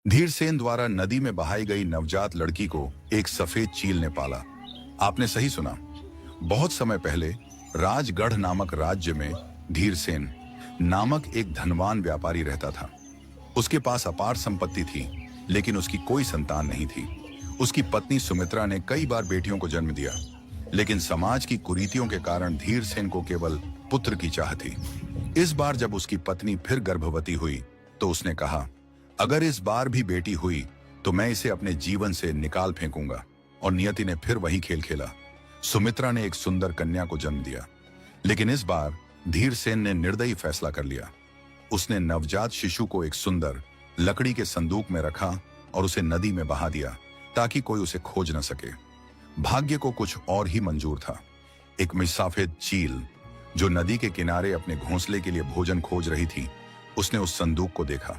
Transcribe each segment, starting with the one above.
धीरसेन द्वारा नदी में बहाई गई नवजात लड़की को एक सफेद चील ने पाला। आपने सही सुना। बहुत समय पहले राजगढ़ नामक राज्य में धीरसेन नामक एक धनवान व्यापारी रहता था। उसके पास अपार संपत्ति थी, लेकिन उसकी कोई संतान नहीं थी। उसकी पत्नी सुमित्रा ने कई बार बेटियों को जन्म दिया, लेकिन समाज की कुरीतियों के कारण धीरसेन को केवल पुत्र की चाह थी। इस बार जब उसकी पत्नी फिर गर्भवती हुई तो उसने कहा, अगर इस बार भी बेटी हुई तो मैं इसे अपने जीवन से निकाल फेंकूंगा। और नियति ने फिर वही खेल खेला। सुमित्रा ने एक सुंदर कन्या को जन्म दिया, लेकिन इस बार धीरसेन ने निर्दयी फैसला कर लिया। उसने नवजात शिशु को एक सुंदर लकड़ी के संदूक में रखा और उसे नदी में बहा दिया, ताकि कोई उसे खोज न सके। भाग्य को कुछ और ही मंजूर था। एक मिसाफेद चील जो नदी के किनारे अपने घोंसले के लिए भोजन खोज रही थी, उसने उस संदूक को देखा।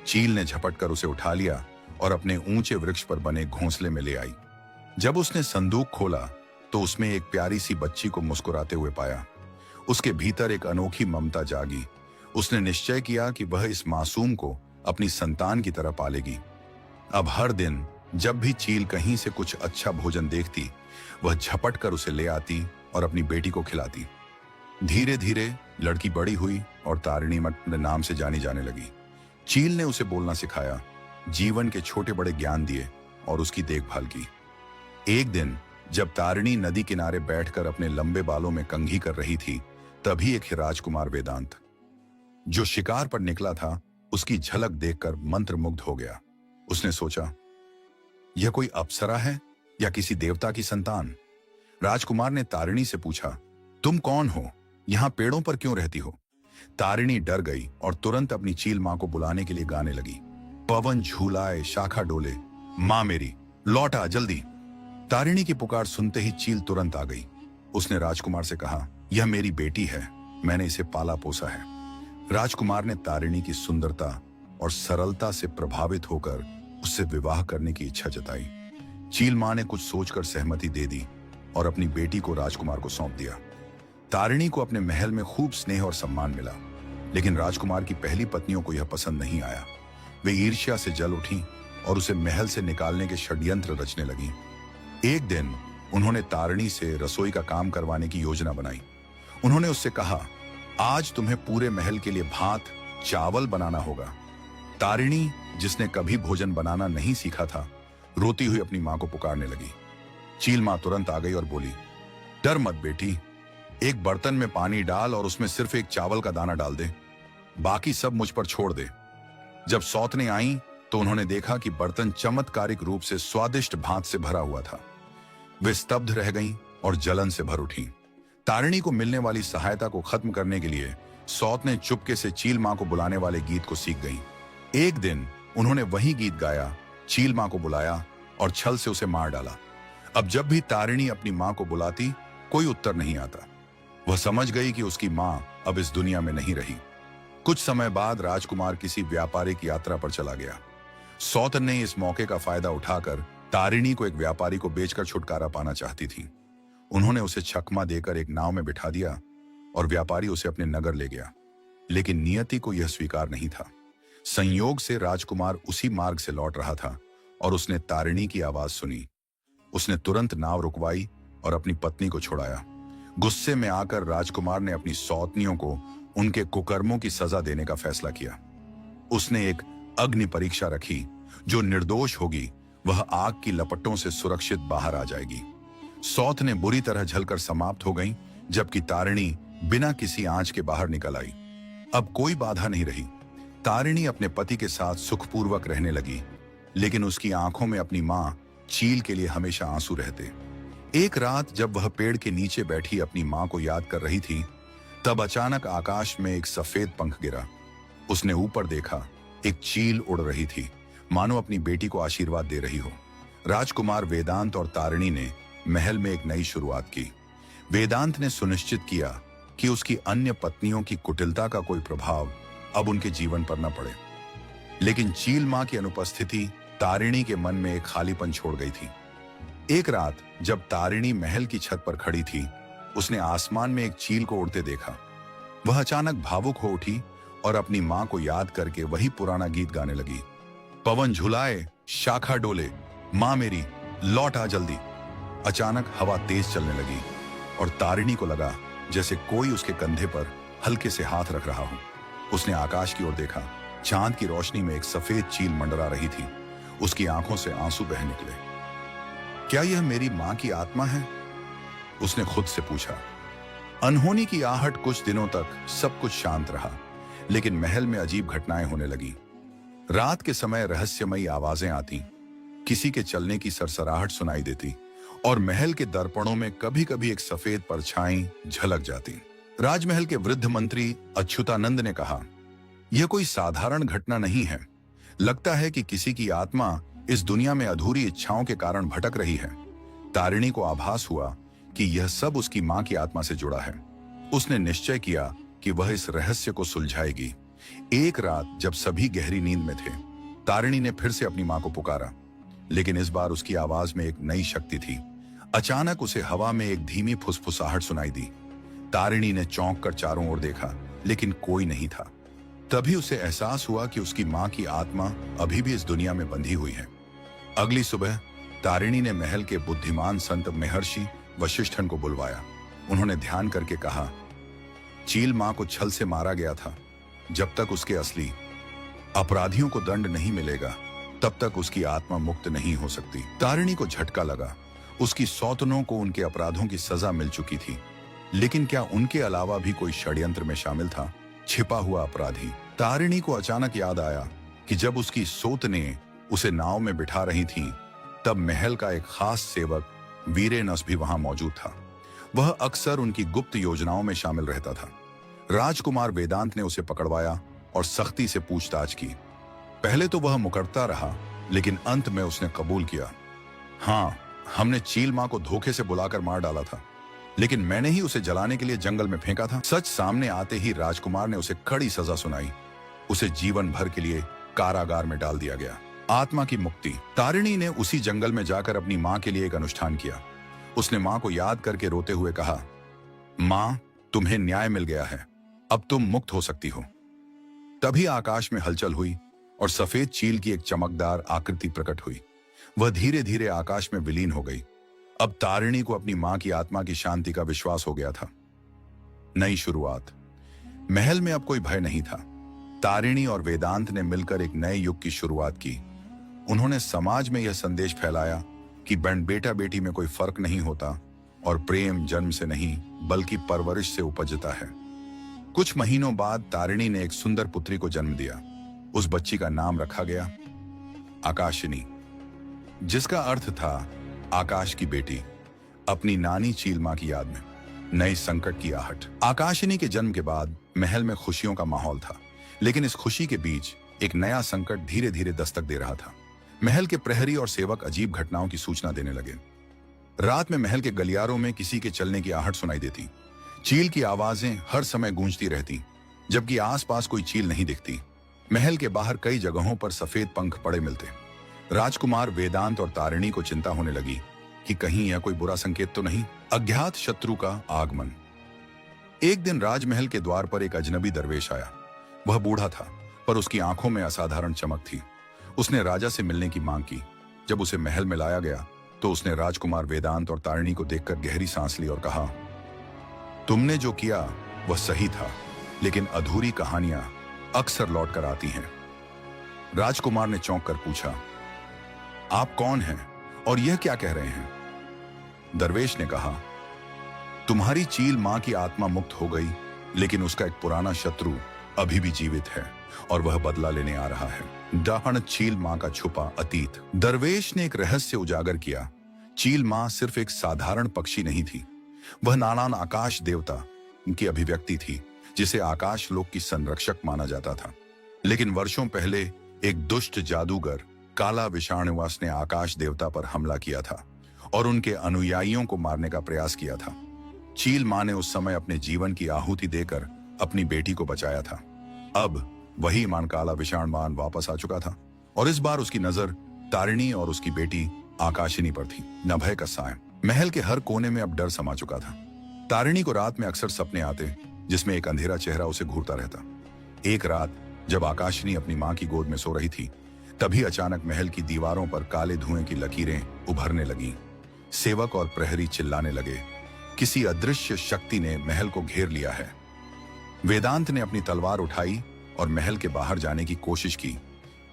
चील ने झपटकर उसे उठा लिया और अपने ऊंचे वृक्ष पर बने घोंसले में ले आई। जब उसने संदूक खोला तो उसमें एक प्यारी सी बच्ची को मुस्कुराते हुए पाया। उसके भीतर एक अनोखी ममता जागी। उसने निश्चय किया कि वह इस मासूम को अपनी संतान की तरह पालेगी। अब हर दिन जब भी चील कहीं से कुछ अच्छा भोजन देखती, वह झपट कर उसे ले आती और अपनी बेटी को खिलाती। धीरे धीरे लड़की बड़ी हुई और तारिणी अपने नाम से जानी जाने लगी। चील ने उसे बोलना सिखाया, जीवन के छोटे बड़े ज्ञान दिए और उसकी देखभाल की। एक दिन जब तारिणी नदी किनारे बैठकर अपने लंबे बालों में कंघी कर रही थी, तभी एक राजकुमार वेदांत, जो शिकार पर निकला था, उसकी झलक देखकर मंत्रमुग्ध हो गया। उसने सोचा, यह कोई अप्सरा है या किसी देवता की संतान। राजकुमार ने तारिणी से पूछा, तुम कौन हो, यहां पेड़ों पर क्यों रहती हो। तारिणी डर गई और तुरंत अपनी चील मां को बुलाने के लिए गाने लगी, पवन झूलाए शाखा डोले, मां मेरी लौट आ जल्दी। तारिणी की पुकार सुनते ही चील तुरंत आ गई। उसने राजकुमार से कहा, यह मेरी बेटी है, मैंने इसे पाला पोसा है। राजकुमार ने तारिणी की सुंदरता और सरलता से प्रभावित होकर उससे विवाह करने की इच्छा जताई। चील मां ने कुछ सोचकर सहमति दे दी और अपनी बेटी को राजकुमार को सौंप दिया। तारिणी को अपने महल में खूब स्नेह और सम्मान मिला, लेकिन राजकुमार की पहली पत्नियों को यह पसंद नहीं आया। वे ईर्ष्या से जल उठी और उसे महल से निकालने के षड्यंत्र रचने लगी। एक दिन उन्होंने तारिणी से रसोई का काम करवाने की योजना बनाई। उन्होंने उससे कहा, आज तुम्हें पूरे महल के लिए भात चावल बनाना होगा। तारिणी, जिसने कभी भोजन बनाना नहीं सीखा था, रोती हुई अपनी मां को पुकारने लगी। चील मां तुरंत आ गई और बोली, डर मत बेटी, एक बर्तन में पानी डाल और उसमें सिर्फ एक चावल का दाना डाल दे, बाकी सब मुझ पर छोड़ दे। जब सौतने आई तो उन्होंने देखा कि बर्तन चमत्कारिक रूप से स्वादिष्ट भात से भरा हुआ था। वे स्तब्ध रह गईं और जलन से भर उठी। तारिणी को मिलने वाली सहायता को खत्म करने के लिए सौत ने चुपके से चील मां को बुलाने वाले गीत को सीख गई। एक दिन उन्होंने वही गीत गाया, चील मां को बुलाया और छल से उसे मार डाला। अब जब भी तारिणी अपनी मां को बुलाती, कोई उत्तर नहीं आता। वह समझ गई कि उसकी मां अब इस दुनिया में नहीं रही। कुछ समय बाद राजकुमार किसी व्यापारिक यात्रा पर चला गया। सौतन ने इस मौके का फायदा उठाकर तारिणी को एक व्यापारी को बेचकर छुटकारा पाना चाहती थी। उन्होंने उसे छकमा देकर एक नाव में बिठा दिया और व्यापारी उसे अपने नगर ले गया। लेकिन नियति को यह स्वीकार नहीं था। संयोग से राजकुमार उसी मार्ग से लौट रहा था और उसने तारिणी की आवाज सुनी। उसने तुरंत नाव रुकवाई और अपनी पत्नी को छुड़ाया। गुस्से में आकर राजकुमार ने अपनी सौतनियों को उनके कुकर्मों की सजा देने का फैसला किया। उसने एक अग्नि परीक्षा रखी, जो निर्दोष होगी वह आग की लपटों से सुरक्षित बाहर आ जाएगी। सौत ने बुरी तरह जलकर समाप्त हो गई, जबकि तारिणी बिना किसी आंच के बाहर निकल आई। अब कोई बाधा नहीं रही। तारिणी अपने पति के साथ सुखपूर्वक रहने लगी, लेकिन उसकी आंखों में अपनी मां चील के लिए हमेशा आंसू रहते। एक रात जब वह पेड़ के नीचे बैठी अपनी मां को याद कर रही थी, तब अचानक आकाश में एक सफेद पंख गिरा। उसने ऊपर देखा, एक चील उड़ रही थी, मानो अपनी बेटी को आशीर्वाद दे रही हो। राजकुमार वेदांत और तारिणी ने महल में एक नई शुरुआत की। वेदांत ने सुनिश्चित किया कि उसकी अन्य पत्नियों की कुटिलता का कोई प्रभाव अब उनके जीवन पर न पड़े। लेकिन चील मां की अनुपस्थिति तारिणी के मन में एक खालीपन छोड़ गई थी। एक रात जब तारिणी महल की छत पर खड़ी थी, उसने आसमान में एक चील को उड़ते देखा। वह अचानक भावुक हो उठी और अपनी मां को याद करके वही पुराना गीत गाने लगी। पवन झुलाए, शाखा डोले, मां मेरी लौट आ जल्दी। अचानक हवा तेज चलने लगी और तारिणी को लगा जैसे कोई उसके कंधे पर हल्के से हाथ रख रहा हो। उसने आकाश की ओर देखा। चांद की रोशनी में एक सफेद चील मंडरा रही थी। उसकी आंखों से आंसू बह निकले। क्या यह मेरी मां की आत्मा है? उसने खुद से पूछा। अनहोनी की आहट कुछ दिनों तक सब कुछ शांत रहा, लेकिन महल में अजीब घटनाएं होने लगी। रात के समय रहस्यमयी आवाजें आती, किसी के चलने की सरसराहट सुनाई देती और महल के दर्पणों में कभी कभी एक सफेद परछाई झलक जाती। राजमहल के वृद्ध मंत्री अच्युतानंद ने कहा, यह कोई साधारण घटना नहीं है। लगता है कि किसी की आत्मा इस दुनिया में अधूरी इच्छाओं के कारण भटक रही है। तारिणी को आभास हुआ कि यह सब उसकी मां की आत्मा से जुड़ा है। उसने निश्चय किया कि वह इस रहस्य को सुलझाएगी। एक रात जब सभी गहरी नींद में थे, तारिणी ने फिर से अपनी मां को पुकारा, लेकिन इस बार उसकी आवाज में एक नई शक्ति थी। अचानक उसे हवा में एक धीमी फुसफुसाहट सुनाई दी। तारिणी ने चौंक कर चारों ओर देखा, लेकिन कोई नहीं था। तभी उसे एहसास हुआ कि उसकी मां की आत्मा अभी भी इस दुनिया में बंधी हुई है। अगली सुबह तारिणी ने महल के बुद्धिमान संत महर्षि वशिष्ठन को बुलवाया। उन्होंने ध्यान करके कहा, चील मां को छल से मारा गया था। जब तक उसके असली अपराधियों को दंड नहीं मिलेगा, तब तक उसकी आत्मा मुक्त नहीं हो सकती। तारिणी को झटका लगा। उसकी सौतनों को उनके अपराधों की सजा मिल चुकी थी, लेकिन क्या उनके अलावा भी कोई षड्यंत्र में शामिल था? छिपा हुआ अपराधी। तारिणी को अचानक याद आया कि जब उसकी सोतने उसे नाव में बिठा रही थीं, तब महल का एक खास सेवक वीरेनस भी वहां मौजूद था। वह अक्सर उनकी गुप्त योजनाओं में शामिल रहता था। राजकुमार वेदांत ने उसे पकड़वाया और सख्ती से पूछताछ की। पहले तो वह मुकरता रहा, लेकिन अंत में उसने कबूल किया। हाँ, हमने चील मां को धोखे से बुलाकर मार डाला था, लेकिन मैंने ही उसे जलाने के लिए जंगल में फेंका था। सच सामने आते ही राजकुमार ने उसे कड़ी सजा सुनाई। उसे जीवन भर के लिए कारागार में डाल दिया गया। आत्मा की मुक्ति। तारिणी ने उसी जंगल में जाकर अपनी मां के लिए एक अनुष्ठान किया। उसने मां को याद करके रोते हुए कहा, मां, तुम्हें न्याय मिल गया है, अब तुम मुक्त हो सकती हो। तभी आकाश में हलचल हुई और सफेद चील की एक चमकदार आकृति प्रकट हुई। वह धीरे धीरे आकाश में विलीन हो गई। अब तारिणी को अपनी मां की आत्मा की शांति का विश्वास हो गया था। नई शुरुआत। महल में अब कोई भय नहीं था। तारिणी और वेदांत ने मिलकर एक नए युग की शुरुआत की। उन्होंने समाज में यह संदेश फैलाया कि बेटा बेटी में कोई फर्क नहीं होता और प्रेम जन्म से नहीं बल्कि परवरिश से उपजता है। कुछ महीनों बाद तारिणी ने एक सुंदर पुत्री को जन्म दिया। उस बच्ची का नाम रखा गया आकाशिनी, जिसका अर्थ था आकाश की बेटी। अपनी नानी चील मां की याद में नई संकट की आहट। आकाशिनी के जन्म के बाद महल में खुशियों का माहौल था, लेकिन इस खुशी के बीच एक नया संकट धीरे धीरे दस्तक दे रहा था। महल के प्रहरी और सेवक अजीब घटनाओं की सूचना देने लगे। रात में महल के गलियारों में किसी के चलने की आहट सुनाई देती। चील की आवाजें हर समय गूंजती रहती, जबकि आसपास कोई चील नहीं दिखती। महल के बाहर कई जगहों पर सफेद पंख पड़े मिलते। राजकुमार वेदांत और तारिणी को चिंता होने लगी कि कहीं यह कोई बुरा संकेत तो नहीं। अज्ञात शत्रु का आगमन। एक दिन राजमहल के द्वार पर एक अजनबी दरवेश आया। वह बूढ़ा था, पर उसकी आंखों में असाधारण चमक थी। उसने राजा से मिलने की मांग की। जब उसे महल में लाया गया तो उसने राजकुमार वेदांत और तारिणी को देखकर गहरी सांस ली और कहा, तुमने जो किया वह सही था, लेकिन अधूरी कहानियां अक्सर लौट कर आती हैं। राजकुमार ने चौंक कर पूछा, आप कौन हैं और यह क्या कह रहे हैं? दरवेश ने कहा, तुम्हारी चील मां की आत्मा मुक्त हो गई, लेकिन उसका एक पुराना शत्रु अभी भी जीवित है और वह बदला लेने आ रहा है। डाहण चील मां का छुपा अतीत। दरवेश ने एक रहस्य उजागर किया। चील मां सिर्फ एक साधारण पक्षी नहीं थी, वह नानान आकाश देवता की अभिव्यक्ति थी, जिसे आकाश लोक की संरक्षक माना जाता था। लेकिन वर्षों पहले एक दुष्ट जादूगर काला विषाणुवास ने आकाश देवता पर हमला किया था और उनके अनुयायियों को मारने का प्रयास किया था। चील मां ने उस समय अपने जीवन की आहुति देकर अपनी बेटी को बचाया था। अब वही ईमान काला विषाणुवान वापस आ चुका था और इस बार उसकी नजर तारिणी और उसकी बेटी आकाशिनी पर थी। न भय का साय। महल के हर कोने में अब डर समा चुका था। तारिणी को रात में अक्सर सपने आते, जिसमें एक अंधेरा चेहरा उसे घूरता रहता। एक रात जब आकाशिनी अपनी मां की गोद में सो रही थी, तभी अचानक महल की दीवारों पर काले धुएं की लकीरें उभरने लगीं। सेवक और प्रहरी चिल्लाने लगे, किसी अदृश्य शक्ति ने महल को घेर लिया है। वेदांत ने अपनी तलवार उठाई और महल के बाहर जाने की कोशिश की,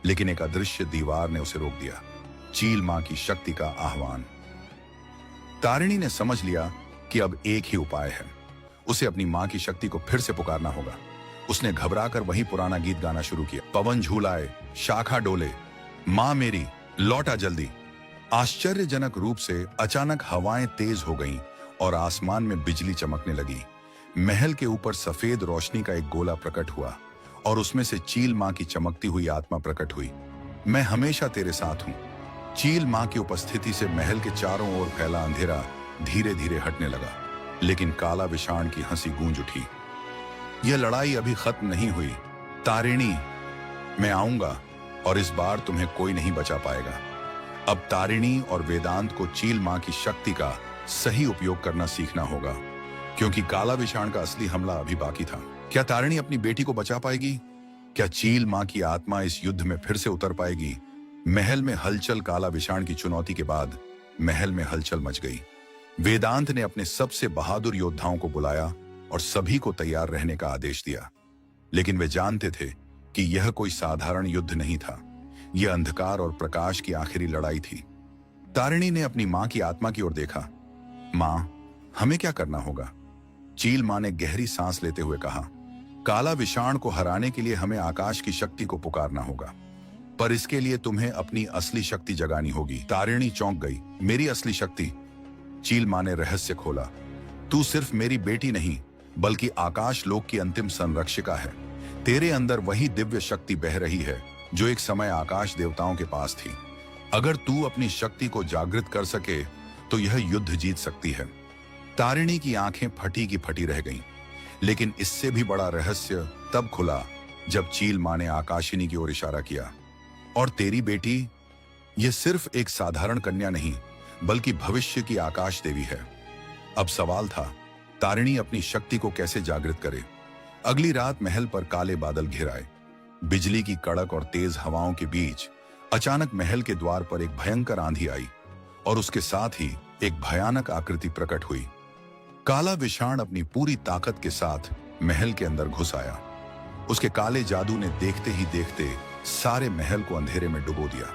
लेकिन एक अदृश्य दीवार ने उसे रोक दिया। चील मां की शक्ति का आह्वान। तारिणी ने समझ लिया कि अब एक ही उपाय है, उसे अपनी मां की शक्ति को फिर से पुकारना होगा। उसने घबराकर वही पुराना गीत गाना शुरू किया, पवन झूलाए, शाखा डोले, मां मेरी लौटा जल्दी। आश्चर्यजनक रूप से अचानक हवाएं तेज हो गईं और आसमान में बिजली चमकने लगी। महल के ऊपर सफेद रोशनी का एक गोला प्रकट हुआ और उसमें से चील मां की चमकती हुई आत्मा प्रकट हुई। मैं हमेशा तेरे साथ हूं। चील मां की उपस्थिति से महल के चारों ओर फैला अंधेरा धीरे धीरे हटने लगा, लेकिन काला विषाण की हंसी गूंज उठी। यह लड़ाई अभी खत्म नहीं हुई तारिणी, मैं आऊंगा और इस बार तुम्हें कोई नहीं बचा पाएगा। अब तारिणी और वेदांत को चील मां की शक्ति का सही उपयोग करना सीखना होगा, क्योंकि काला विषाण का असली हमला अभी बाकी था। क्या तारिणी अपनी बेटी को बचा पाएगी? क्या चील मां की आत्मा इस युद्ध में फिर से उतर पाएगी? महल में हलचल। काला विषाण की चुनौती के बाद महल में हलचल मच गई। वेदांत ने अपने सबसे बहादुर योद्धाओं को बुलाया और सभी को तैयार रहने का आदेश दिया, लेकिन वे जानते थे कि यह कोई साधारण युद्ध नहीं था। यह अंधकार और प्रकाश की आखिरी लड़ाई थी। तारिणी ने अपनी मां की आत्मा की ओर देखा। मां, हमें क्या करना होगा? चील मां ने गहरी सांस लेते हुए कहा, काला विषाण को हराने के लिए हमें आकाश की शक्ति को पुकारना होगा, पर इसके लिए तुम्हें अपनी असली शक्ति जगानी होगी। तारिणी चौंक गई। मेरी असली शक्ति? चील मां ने रहस्य खोला। तू सिर्फ मेरी बेटी नहीं, बल्कि आकाश लोक की अंतिम संरक्षिका है। तेरे अंदर वही दिव्य शक्ति बह रही है जो एक समय आकाश देवताओं के पास थी। अगर तू अपनी शक्ति को जागृत कर सके तो यह युद्ध जीत सकती है। तारिणी की आंखें फटी की फटी रह गईं, लेकिन इससे भी बड़ा रहस्य तब खुला जब चील मां ने आकाशिनी की ओर इशारा किया। और तेरी बेटी, यह सिर्फ एक साधारण कन्या नहीं, बल्कि भविष्य की आकाश देवी है। अब सवाल था, तारिणी अपनी शक्ति को कैसे जागृत करे? अगली रात महल पर काले बादल घिर आए। बिजली की कड़क और तेज हवाओं के बीच अचानक महल के द्वार पर एक भयंकर आंधी आई और उसके साथ ही एक भयानक आकृति प्रकट हुई। काला विषाण अपनी पूरी ताकत के साथ महल के अंदर घुस आया। उसके काले जादू ने देखते ही देखते सारे महल को अंधेरे में डुबो दिया।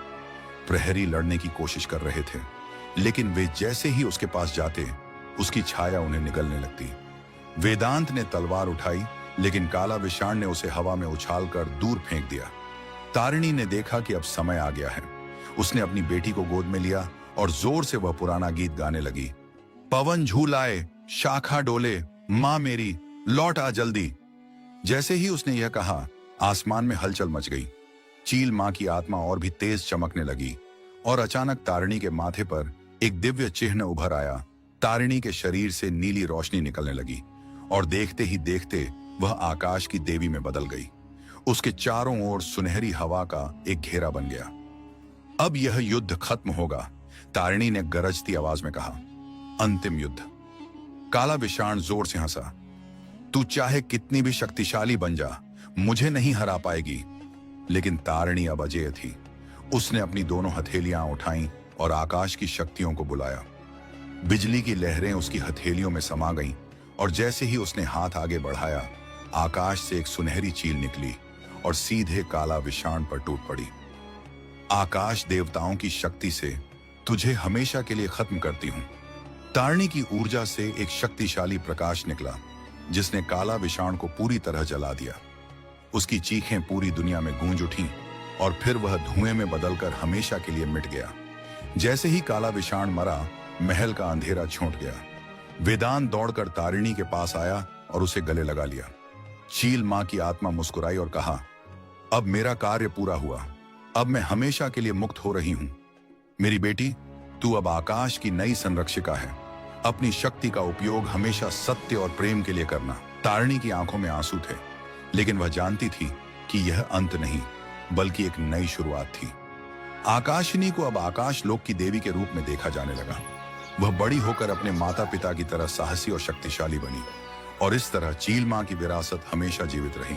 प्रहरी लड़ने की कोशिश कर रहे थे, लेकिन वे जैसे ही उसके पास जाते, उसकी छाया उन्हें निगलने लगती। वेदांत ने तलवार उठाई, लेकिन काला विषाण ने उसे हवा में उछालकर दूर फेंक दिया। तारिणी ने देखा कि अब समय आ गया है। उसने अपनी बेटी को गोद में लिया और जोर से वह पुराना गीत गाने लगी, पवन झूलाए, शाखा डोले, मां मेरी लौट आ जल्दी। जैसे ही उसने यह कहा, आसमान में हलचल मच गई। चील मां की आत्मा और भी तेज चमकने लगी और अचानक तारिणी के माथे पर एक दिव्य चिन्ह उभर आया। तारिणी के शरीर से नीली रोशनी निकलने लगी और देखते ही देखते वह आकाश की देवी में बदल गई। उसके चारों ओर सुनहरी हवा का एक घेरा बन गया। अब यह युद्ध खत्म होगा, तारिणी ने गरजती आवाज में कहा। अंतिम युद्ध। काला विषाण जोर से हंसा। तू चाहे कितनी भी शक्तिशाली बन जा, मुझे नहीं हरा पाएगी। लेकिन तारिणी अब अजेय थी। उसने अपनी दोनों हथेलियां उठाईं और आकाश की शक्तियों को बुलाया। बिजली की लहरें उसकी हथेलियों में समा गईं और जैसे ही उसने हाथ आगे बढ़ाया, आकाश से एक सुनहरी चील निकली और सीधे काला विषाण पर टूट पड़ी। आकाश देवताओं की शक्ति से तुझे हमेशा के लिए खत्म करती हूं। तारिणी की ऊर्जा से एक शक्तिशाली प्रकाश निकला, जिसने काला विषाण को पूरी तरह जला दिया। उसकी चीखें पूरी दुनिया में गूंज उठीं और फिर वह धुएं में बदलकर हमेशा के लिए मिट गया। जैसे ही काला विषाण मरा, महल का अंधेरा छूट गया। वेदांत दौड़कर तारिणी के पास आया और उसे गले लगा लिया। चील मां की आत्मा मुस्कुराई और कहा, अब मेरा कार्य पूरा हुआ। अब मैं हमेशा के लिए मुक्त हो रही हूं। मेरी बेटी, तू अब आकाश की नई संरक्षिका है। अपनी शक्ति का उपयोग हमेशा सत्य और प्रेम के लिए करना। तारिणी की आंखों में आंसू थे, लेकिन वह जानती थी कि यह अंत नहीं, बल्कि एक नई शुरुआत थी। आकाशिनी को अब आकाश लोक की देवी के रूप में देखा जाने लगा। वह बड़ी होकर अपने माता पिता की तरह साहसी और शक्तिशाली बनी, और इस तरह चील मां की विरासत हमेशा जीवित रही।